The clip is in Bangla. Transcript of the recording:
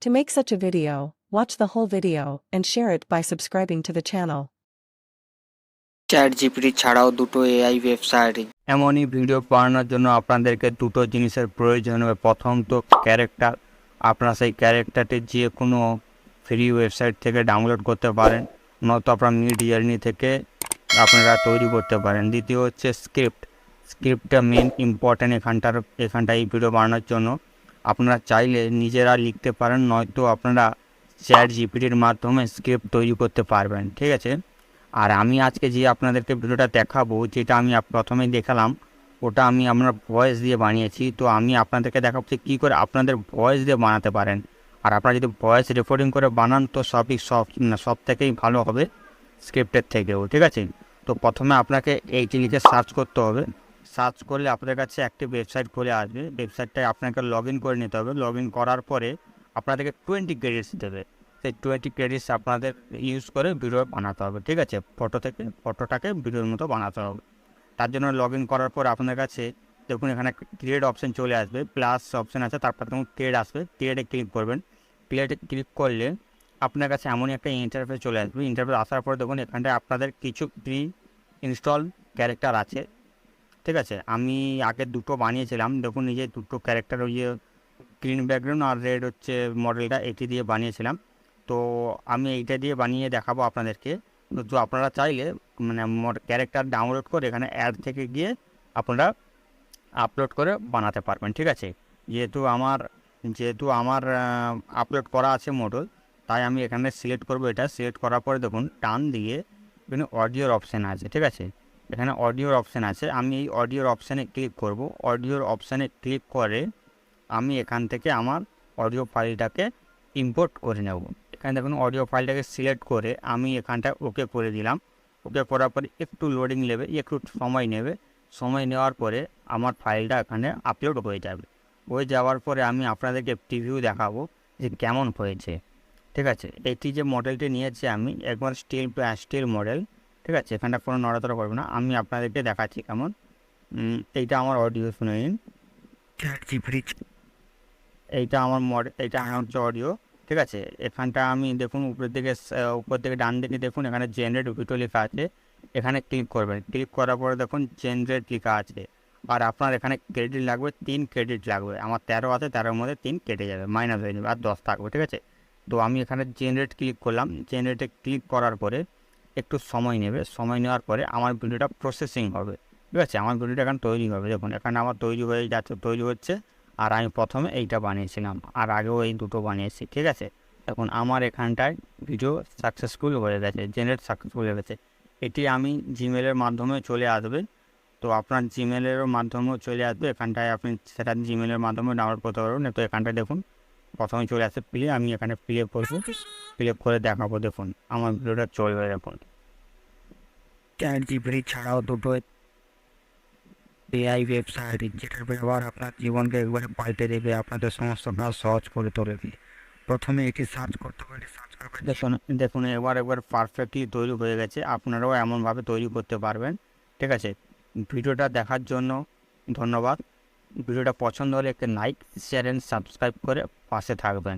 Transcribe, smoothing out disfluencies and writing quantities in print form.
To make such a video, watch the whole video and share it by subscribing to the channel. ChatGPT ছাড়াও দুটো এআই ওয়েবসাইট। এমনই ভিডিও বানানোর জন্য আপনাদেরকে দুটো জিনিসের প্রয়োজন হবে। প্রথম তো ক্যারেক্টার, আপনারা সেই ক্যারেক্টারটি যে কোনো ফ্রি ওয়েবসাইট থেকে ডাউনলোড করতে পারেন, নয়তো আপনার midjourney থেকে আপনারা তৈরি করতে পারেন। দ্বিতীয় হচ্ছে স্ক্রিপ্টটা মেন ইম্পর্ট্যান্ট এখানটায় এই ভিডিও বানানোর জন্য। আপনারা চাইলে নিজেরা লিখতে পারেন, নয়তো আপনারা ChatGPTর মাধ্যমে স্ক্রিপ্ট তৈরি করতে পারবেন, ঠিক আছে। আর আমি আজকে যে আপনাদেরকে ভিডিওটা দেখাবো, যেটা আমি প্রথমেই দেখালাম, ওটা আমি আপনার ভয়েস দিয়ে বানিয়েছি। তো আমি আপনাদেরকে দেখাবো যে কী করে আপনাদের ভয়েস দিয়ে বানাতে পারেন। আর আপনারা যদি ভয়েস রেকর্ডিং করে বানান তো সব থেকেই ভালো হবে স্ক্রিপ্টের থেকেও, ঠিক আছে। তো প্রথমে আপনাকে এইটি লিখে সার্চ করতে হবে। সার্চ করলে আপনাদের কাছে একটি ওয়েবসাইট খুলে আসবে। ওয়েবসাইটটায় আপনাকে লগ ইন করে নিতে হবে। লগ ইন করার পরে আপনাদেরকে 20 ক্রেডিটস দেবে। সেই 20 ক্রেডিটস আপনাদের ইউজ করে ভিডিও বানাতে হবে, ঠিক আছে। ফটোটাকে ভিডিওর মতো বানাতে হবে। তার জন্য লগ ইন করার পর আপনাদের কাছে দেখুন এখানে ক্রিয়েট অপশান চলে আসবে, প্লাস অপশান আছে, তারপর দেখুন ক্রিয়েট আসবে। ক্রিয়েটে ক্লিক করবেন। ক্রিয়েটে ক্লিক করলে আপনার কাছে এমনই একটা ইন্টারফেস চলে আসবে। ইন্টারফেস আসার পর দেখুন এখানটায় আপনাদের কিছু প্রি ইনস্টল ক্যারেক্টার আছে, ঠিক আছে। আমি আগে দুটো বানিয়েছিলাম, দেখুন এই যে দুটো ক্যারেক্টার, ওই যে গ্রিন ব্যাকগ্রাউন্ড আর রেড হচ্ছে মডেলটা, এটি দিয়ে বানিয়েছিলাম। তো আমি এইটা দিয়ে বানিয়ে দেখাবো আপনাদেরকে। তো আপনারা চাইলে মানে ক্যারেক্টার ডাউনলোড করে এখানে অ্যাড থেকে গিয়ে আপনারা আপলোড করে বানাতে পারবেন, ঠিক আছে। যেহেতু আমার আপলোড করা আছে মডেল, তাই আমি এখানে সিলেক্ট করব। এটা সিলেক্ট করার পরে দেখুন টান দিয়ে এখানে অডিওর অপশান আছে, ঠিক আছে। এখানে অডিওর অপশান আছে, আমি এই অডিওর অপশানে ক্লিক করব। অডিওর অপশানে ক্লিক করে আমি এখান থেকে আমার অডিও ফাইলটাকে ইম্পোর্ট করে নেব। এখানে দেখুন অডিও ফাইলটাকে সিলেক্ট করে আমি এখানটায় ওকে করে দিলাম। ওকে করার পরে একটু লোডিং নেবে, একটু সময় নেবে। সময় নেওয়ার পরে আমার ফাইলটা এখানে আপলোড হয়ে যাবে। হয়ে যাওয়ার পরে আমি আপনাদেরকে প্রিভিউ দেখাবো যে কেমন হয়েছে, ঠিক আছে। এটি যে মডেলটি নিয়েছি আমি একবার স্টিল মডেল, ঠিক আছে। এখানটা কোনো নড়াচড়া করবে না। আমি আপনাদেরকে দেখাচ্ছি কেমন। এইটা আমার অডিও, শুনে নিন। এইটা আমার এইটা হচ্ছে অডিও, ঠিক আছে। এখানটা আমি দেখুন উপর থেকে ডান দিকে দেখুন এখানে জেনারেট ভিডিও লেখা আছে। এখানে ক্লিক করবেন। ক্লিক করার পরে দেখুন জেনারেট লেখা আছে। আর আপনার এখানে ক্রেডিট লাগবে, 3 ক্রেডিট লাগবে। আমার 13 আছে, 13-এর মধ্যে 3 কেটে যাবে, মাইনাস হয়ে যাবে, আর 10 থাকবে, ঠিক আছে। তো আমি এখানে জেনারেট ক্লিক করলাম। জেনারেটে ক্লিক করার পরে একটু সময় নেবে। সময় নেওয়ার পরে আমার ভিডিওটা প্রসেসিং হবে, ঠিক আছে। আমার ভিডিওটা এখানে তৈরি হবে। দেখুন এখানে আমার তৈরি হচ্ছে। আর আমি প্রথমে এইটা বানিয়েছিলাম, আর আগেও এই দুটো বানিয়েছি, ঠিক আছে। এখন আমার এখানটায় ভিডিও সাকসেসফুল হয়ে গেছে, জেনারেট সাকসেসফুল হয়ে গেছে। এটি আমি জিমেলের মাধ্যমে চলে আসবে। তো আপনার জিমেলেরও মাধ্যমেও চলে আসবে। এখানটায় আপনি সেটা জিমেলের মাধ্যমে ডাউনলোড করতে পারবেন। তো এখানটায় দেখুন প্রথমে চলে আসে প্লে। আমি এখানে প্লে করবো, প্লে করে দেখাবো। দেখুন আমার ভিডিওটা চলবে। দেখুন ChatGPT ছাড়াও দুটো এআই ওয়েবসাইট, যেটার ব্যবহার আপনার জীবনকে একবারে পাল্টে দেবে, আপনাদের সমস্ত কাজ সহজ করে তোলবে। প্রথমে এটি সার্চ করতে হবে। দেখুন একবার পারফেক্টলি তৈরি হয়ে গেছে। আপনারাও এমনভাবে তৈরি করতে পারবেন, ঠিক আছে। ভিডিওটা দেখার জন্য ধন্যবাদ। ভিডিওটা পছন্দ হলে একটা লাইক, শেয়ার অ্যান্ড সাবস্ক্রাইব করে পাশে থাকবেন।